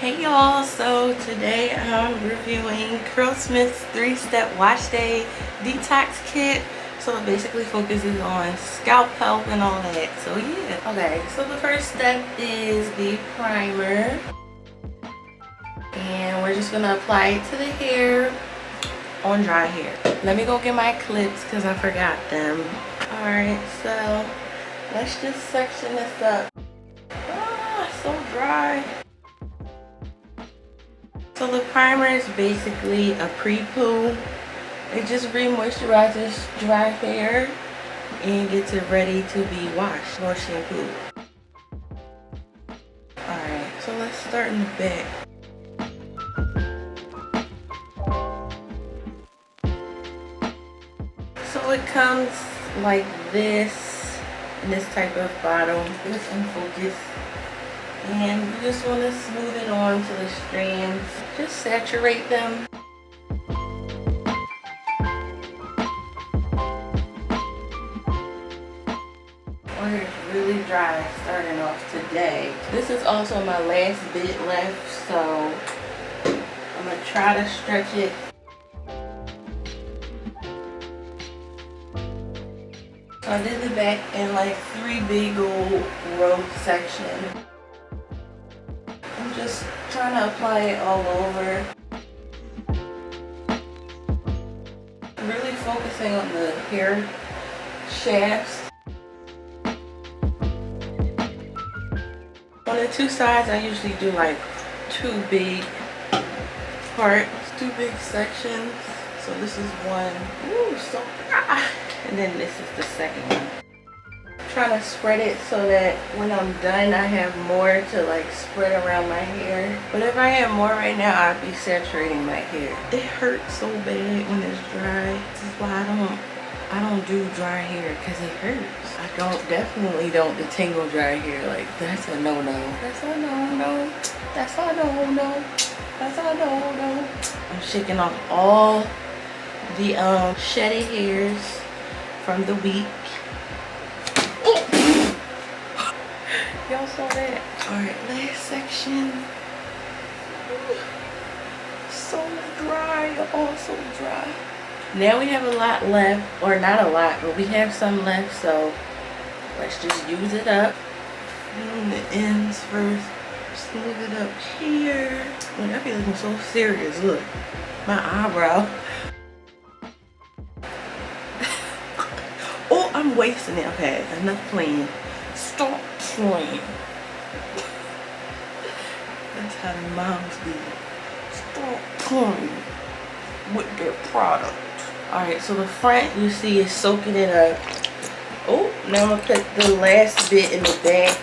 Hey y'all, so today I'm reviewing Curlsmith's 3-step wash day detox kit. So it basically focuses on scalp health and all that. So yeah. Okay, so the first step is the primer. And we're just gonna apply it to the hair on dry hair. Let me go get my clips because I forgot them. Alright, so let's just section this up. Ah, so dry. So the primer is basically a pre-poo. It just re-moisturizes dry hair and gets it ready to be washed or shampooed. Alright, so let's start in the back. So it comes like this, in this type of bottle. It's unfocused. And you just want to smooth it on to the strands. Just saturate them. My hair is really dry starting off today. This is also my last bit left, so I'm going to try to stretch it. So I did the back in like 3 big old row sections. I'm just trying to apply it all over. Really focusing on the hair shafts. On the 2 sides, I usually do like 2 big parts, 2 big sections. So this is one. Ooh, so dry. And then this is the second one. Trying to spread it so that when I'm done I have more to like spread around my hair. But if I had more right now, I'd be saturating my hair. It hurts so bad when it's dry. This is why I don't do dry hair, because it hurts. I definitely don't detangle dry hair. Like, that's a no-no. That's a no-no. That's a no-no. That's a no-no. I'm shaking off all the shedded hairs from the week. Y'all saw that? Alright, last section. So dry, also dry. Now we have a lot left, or not a lot, but we have some left, so let's just use it up. On the ends first. Smooth it up here. Look, I feel like I'm so serious. Look, my eyebrow. Oh, I'm wasting it. Okay, enough playing. Stop playing. That's how the moms do. Stop playing with their product. Alright, so the front you see is soaking it up. Oh, now I'm gonna put the last bit in the back.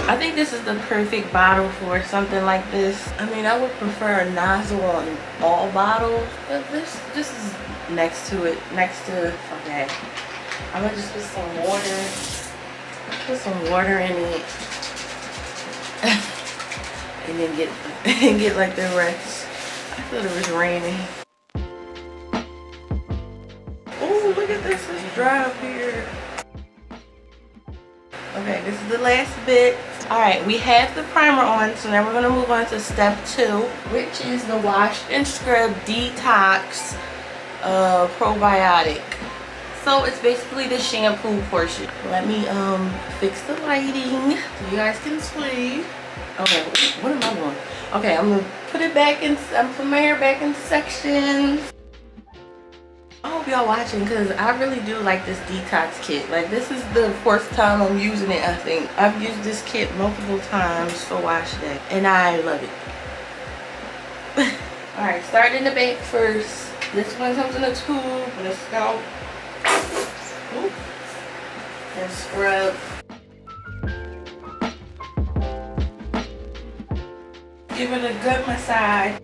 I think this is the perfect bottle for something like this. I mean, I would prefer a nozzle on all bottles, but this is next to it. Okay. I'm gonna just put some water. Put some water in it. And then get like the rest. I thought it was raining. Oh, look at this. It's dry up here. Okay, this is the last bit. Alright, we have the primer on, so now we're going to move on to step 2, which is the wash and scrub detox Pro-Biotic. So it's basically the shampoo portion. Let me fix the lighting so you guys can see. Okay, what am I doing? Okay, I'm gonna put it back in. I'm putting my hair back in sections. I hope y'all watching, because I really do like this detox kit. Like, this is the first time I'm using it. I think I've used this kit multiple times for wash day, and I love it. All right, start in the back first. This one comes in a tube with a scalp. Ooh. And scrub. Give it a good massage.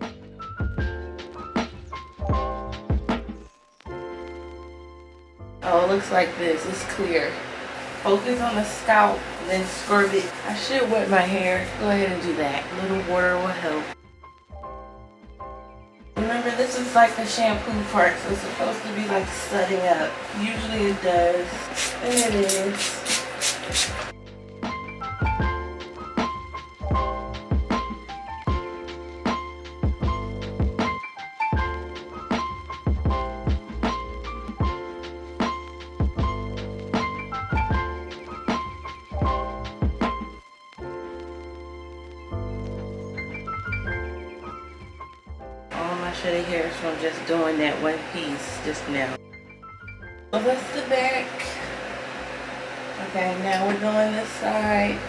Oh, it looks like this. It's clear. Focus on the scalp, then scrub it. I should wet my hair. Go ahead and do that. A little water will help. Remember, this is like the shampoo part, so it's supposed to be like setting up. Usually it does. And it is. shitty hairs from just doing that one piece just now. So that's the back. Okay, now we're doing this side.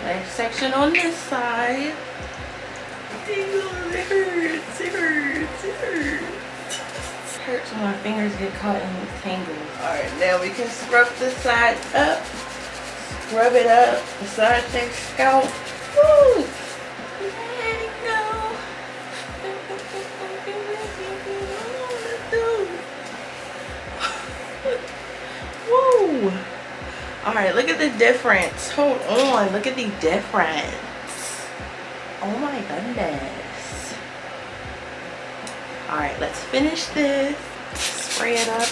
Next section on this side. It hurts, it hurts, it hurts. It hurts when my fingers get caught in these tangles. Alright, now we can scrub this side up. Scrub it up. Massage that scalp. Woo! Let it go. Woo! Alright, look at the difference. Hold on, look at the difference. Oh my goodness. Alright, let's finish this. Spray it up.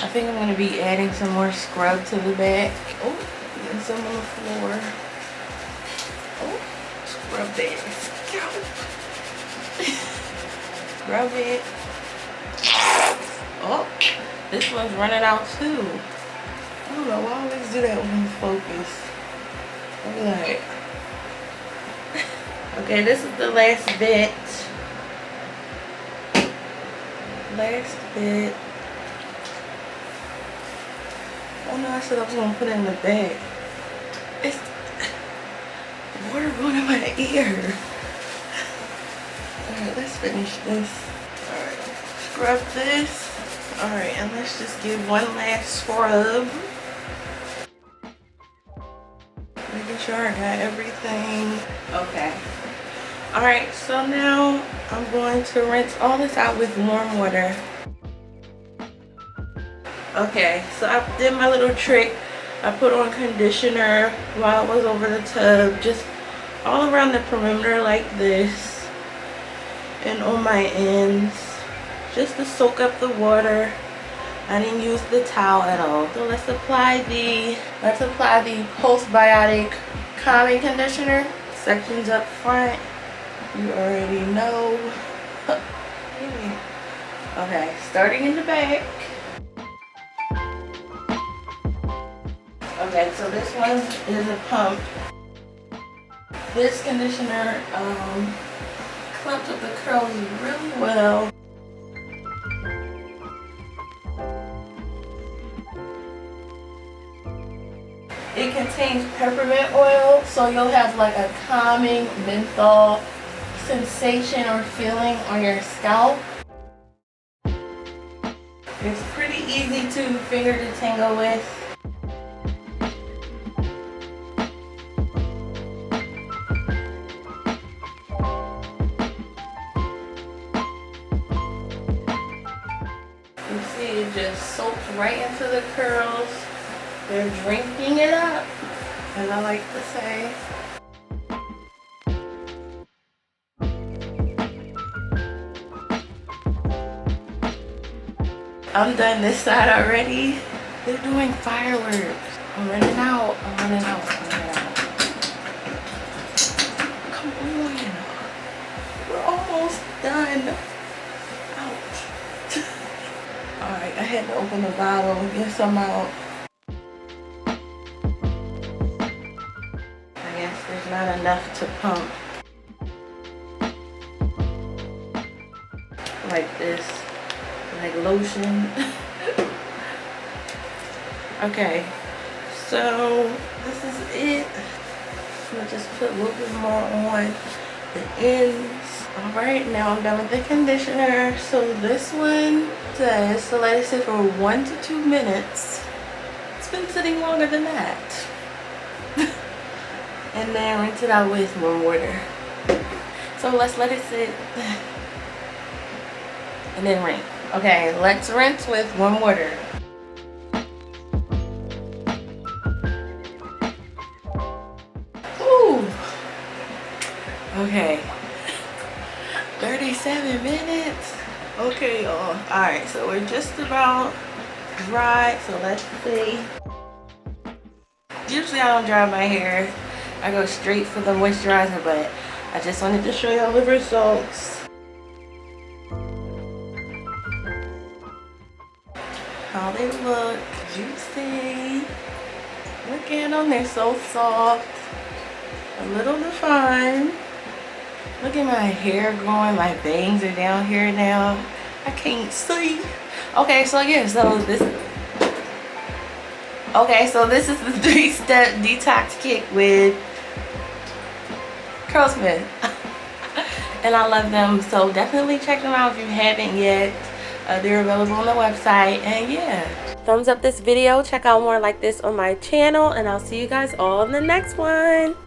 I think I'm going to be adding some more scrub to the back. Oh, getting some on the floor. Oh, scrub that scalp. Scrub it. Oh, this one's running out too. I don't know why I always do that when focus. Look at that. Okay, this is the last bit. Last bit. Oh no, I said I was gonna put it in the bag. It's water going in my ear. Alright, let's finish this. Alright, scrub this. Alright, and let's just give one last scrub. Making sure I got everything. Okay. Alright, so now I'm going to rinse all this out with warm water. Okay, so I did my little trick. I put on conditioner while I was over the tub, just all around the perimeter like this, and on my ends, just to soak up the water. I didn't use the towel at all. So let's apply the Post-Biotic calming conditioner. Sections up front, you already know. Okay, starting in the back. Okay, so this one is a pump. This conditioner clumps up the curls really well. It contains peppermint oil, so you'll have like a calming menthol sensation or feeling on your scalp. It's pretty easy to finger detangle with. You see, it just soaks right into the curls. They're drinking it up, as I like to say. I'm done this side already. They're doing fireworks. I'm running out. I'm running out. I'm running out. Come on. We're almost done. Ouch. Alright, I had to open the bottle and get some out. I guess there's not enough to pump. Like this. Like lotion. Okay, so this is it. I'm gonna just put a little bit more on the ends. Alright, now I'm done with the conditioner. So this one says to let it sit for 1 to 2 minutes. It's been sitting longer than that. And then rinse it out with warm water. So let's let it sit and then rinse. Okay, let's rinse with warm water. Ooh. Okay. 37 minutes. Okay, y'all. Alright, so we're just about dry. So let's see. Usually I don't dry my hair. I go straight for the moisturizer, but I just wanted to show y'all the results. how they look. Juicy. Look at them, they're so soft. A little defined. Look at my hair growing, my bangs are down here now. I can't see. Okay, so yeah, so this is the 3-step detox kit with Curlsmith. And I love them, so definitely check them out if you haven't yet. They're available on the website. And yeah, thumbs up this video, check out more like this on my channel, and I'll see you guys all in the next one.